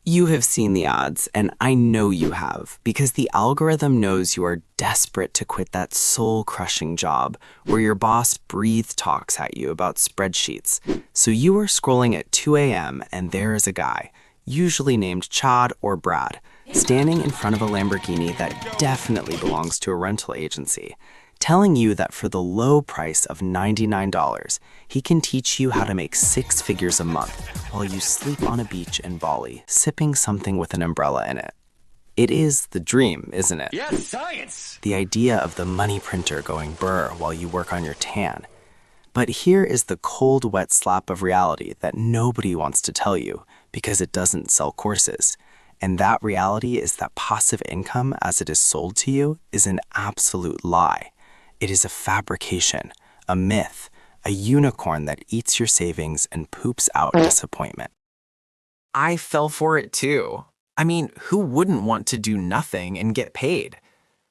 You have seen the ads, and I know you have, because the algorithm knows you are desperate to quit that soul-crushing job where your boss breathe talks at you about spreadsheets. So you are scrolling at 2 a.m. and there is a guy, usually named Chad or Brad, standing in front of a Lamborghini that definitely belongs to a rental agency, telling you that for the low price of $99, he can teach you how to make 6 figures a month while you sleep on a beach in Bali, sipping something with an umbrella in it. It is the dream, isn't it? Yes, science! The idea of the money printer going burr while you work on your tan. But here is the cold, wet slap of reality that nobody wants to tell you because it doesn't sell courses. And that reality is that passive income, as it is sold to you, is an absolute lie. It is a fabrication, a myth, a unicorn that eats your savings and poops out disappointment. I fell for it too. I mean, who wouldn't want to do nothing and get paid?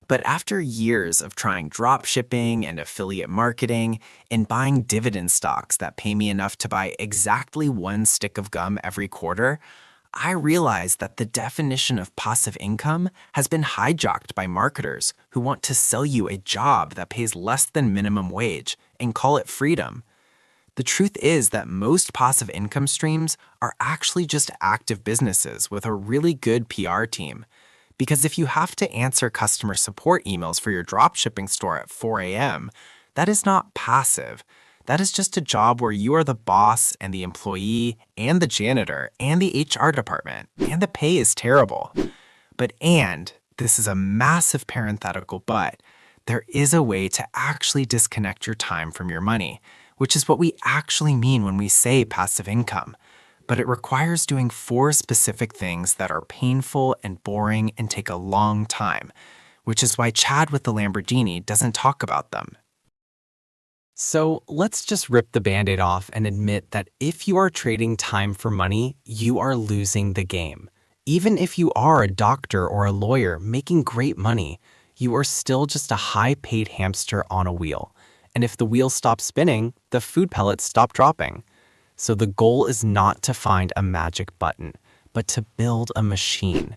But after years of trying dropshipping and affiliate marketing and buying dividend stocks that pay me enough to buy exactly 1 stick of gum every quarter, I realized that the definition of passive income has been hijacked by marketers who want to sell you a job that pays less than minimum wage and call it freedom. The truth is that most passive income streams are actually just active businesses with a really good PR team. Because if you have to answer customer support emails for your dropshipping store at 4 a.m., that is not passive. That is just a job where you are the boss and the employee and the janitor and the HR department, and the pay is terrible. And this is a massive parenthetical but, there is a way to actually disconnect your time from your money, which is what we actually mean when we say passive income. But it requires doing 4 specific things that are painful and boring and take a long time, which is why Chad with the Lamborghini doesn't talk about them. So let's just rip the Band-Aid off and admit that if you are trading time for money, you are losing the game. Even if you are a doctor or a lawyer making great money, you are still just a high-paid hamster on a wheel. And if the wheel stops spinning, the food pellets stop dropping. So the goal is not to find a magic button, but to build a machine.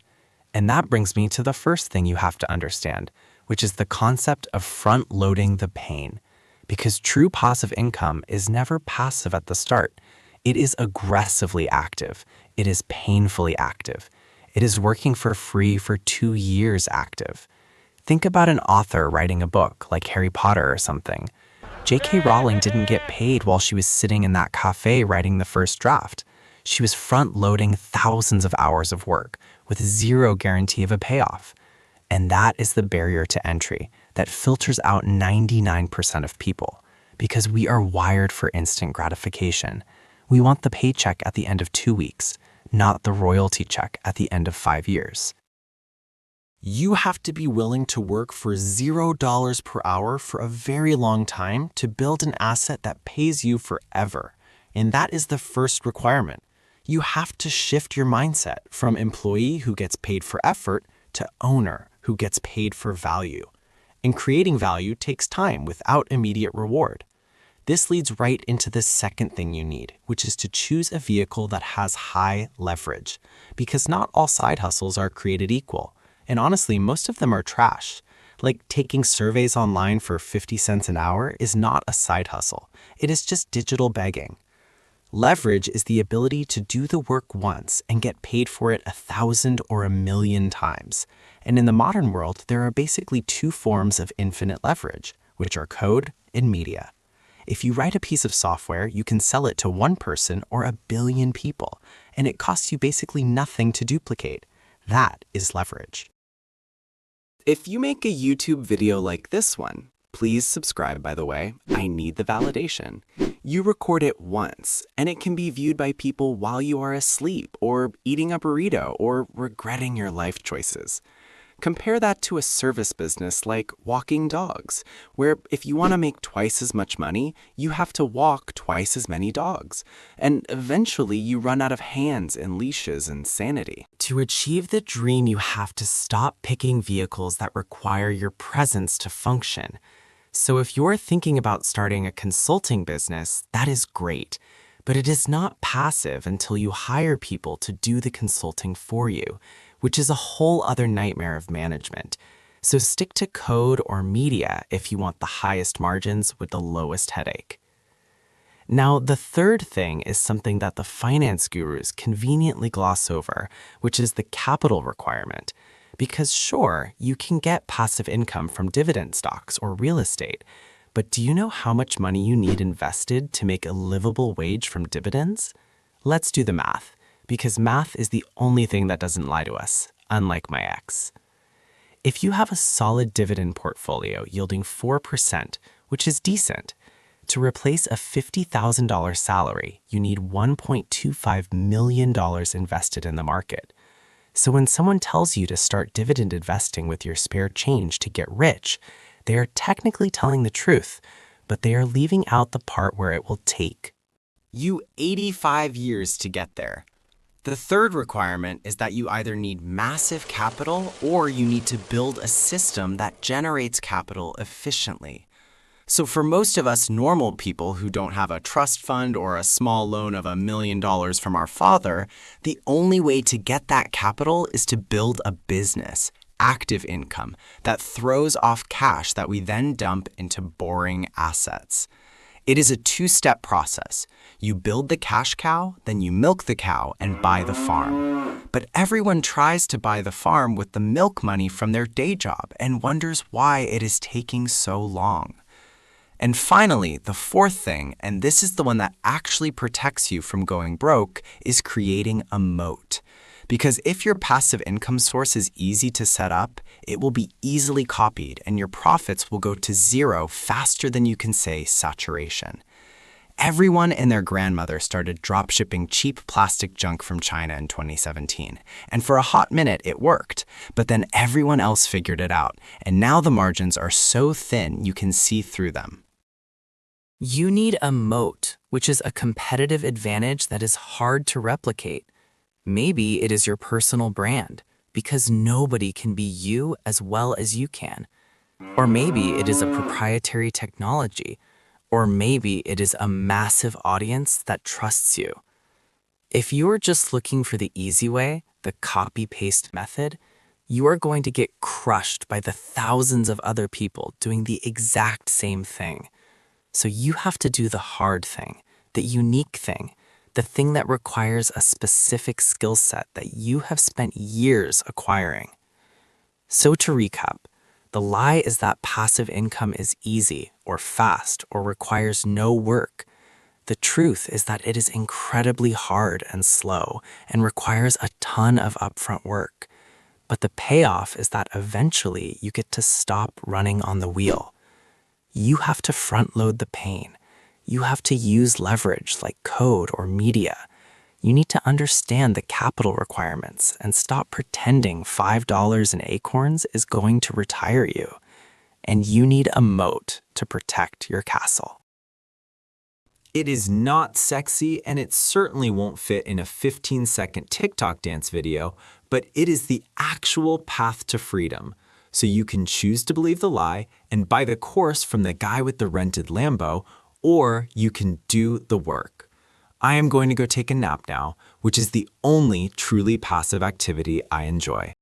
And that brings me to the first thing you have to understand, which is the concept of front-loading the pain. Because true passive income is never passive at the start. It is aggressively active. It is painfully active. It is working for free for 2 years active. Think about an author writing a book like Harry Potter or something. J.K. Rowling didn't get paid while she was sitting in that cafe writing the first draft. She was front-loading thousands of hours of work with zero guarantee of a payoff. And that is the barrier to entry that filters out 99% of people, because we are wired for instant gratification. We want the paycheck at the end of 2 weeks, not the royalty check at the end of 5 years. You have to be willing to work for $0 per hour for a very long time to build an asset that pays you forever. And that is the first requirement. You have to shift your mindset from employee who gets paid for effort to owner who gets paid for value. And creating value takes time without immediate reward. This leads right into the second thing you need, which is to choose a vehicle that has high leverage. Because not all side hustles are created equal. And honestly, most of them are trash. Like taking surveys online for 50 cents an hour is not a side hustle. It is just digital begging. Leverage is the ability to do the work once and get paid for it 1,000 or 1,000,000 times. And in the modern world, there are basically 2 forms of infinite leverage, which are code and media. If you write a piece of software, you can sell it to 1 person or 1,000,000,000 people, and it costs you basically nothing to duplicate. That is leverage. If you make a YouTube video like this one, please subscribe, by the way. I need the validation. You record it once, and it can be viewed by people while you are asleep, or eating a burrito, or regretting your life choices. Compare that to a service business like walking dogs, where if you want to make twice as much money, you have to walk twice as many dogs. And eventually you run out of hands and leashes and sanity. To achieve the dream, you have to stop picking vehicles that require your presence to function. So if you're thinking about starting a consulting business, that is great. But it is not passive until you hire people to do the consulting for you, which is a whole other nightmare of management. So stick to code or media if you want the highest margins with the lowest headache. Now, the third thing is something that the finance gurus conveniently gloss over, which is the capital requirement. Because sure, you can get passive income from dividend stocks or real estate, but do you know how much money you need invested to make a livable wage from dividends? Let's do the math, because math is the only thing that doesn't lie to us, unlike my ex. If you have a solid dividend portfolio yielding 4%, which is decent, to replace a $50,000 salary, you need $1.25 million invested in the market. So when someone tells you to start dividend investing with your spare change to get rich, they are technically telling the truth, but they are leaving out the part where it will take you 85 years to get there. The third requirement is that you either need massive capital or you need to build a system that generates capital efficiently. So for most of us normal people who don't have a trust fund or a small loan of $1 million from our father, the only way to get that capital is to build a business, active income, that throws off cash that we then dump into boring assets. It is a two-step process. You build the cash cow, then you milk the cow and buy the farm. But everyone tries to buy the farm with the milk money from their day job and wonders why it is taking so long. And finally, the fourth thing, and this is the one that actually protects you from going broke, is creating a moat. Because if your passive income source is easy to set up, it will be easily copied and your profits will go to zero faster than you can say saturation. Everyone and their grandmother started dropshipping cheap plastic junk from China in 2017. And for a hot minute, it worked. But then everyone else figured it out. And now the margins are so thin you can see through them. You need a moat, which is a competitive advantage that is hard to replicate. Maybe it is your personal brand, because nobody can be you as well as you can. Or maybe it is a proprietary technology. Or maybe it is a massive audience that trusts you. If you are just looking for the easy way, the copy-paste method, you are going to get crushed by the thousands of other people doing the exact same thing. So you have to do the hard thing, the unique thing, the thing that requires a specific skill set that you have spent years acquiring. So to recap, the lie is that passive income is easy or fast or requires no work. The truth is that it is incredibly hard and slow and requires a ton of upfront work. But the payoff is that eventually you get to stop running on the wheel. You have to front load the pain. You have to use leverage like code or media. You need to understand the capital requirements and stop pretending $5 in acorns is going to retire you. And you need a moat to protect your castle. It is not sexy and it certainly won't fit in a 15-second TikTok dance video, but it is the actual path to freedom. So you can choose to believe the lie and buy the course from the guy with the rented Lambo, or you can do the work. I am going to go take a nap now, which is the only truly passive activity I enjoy.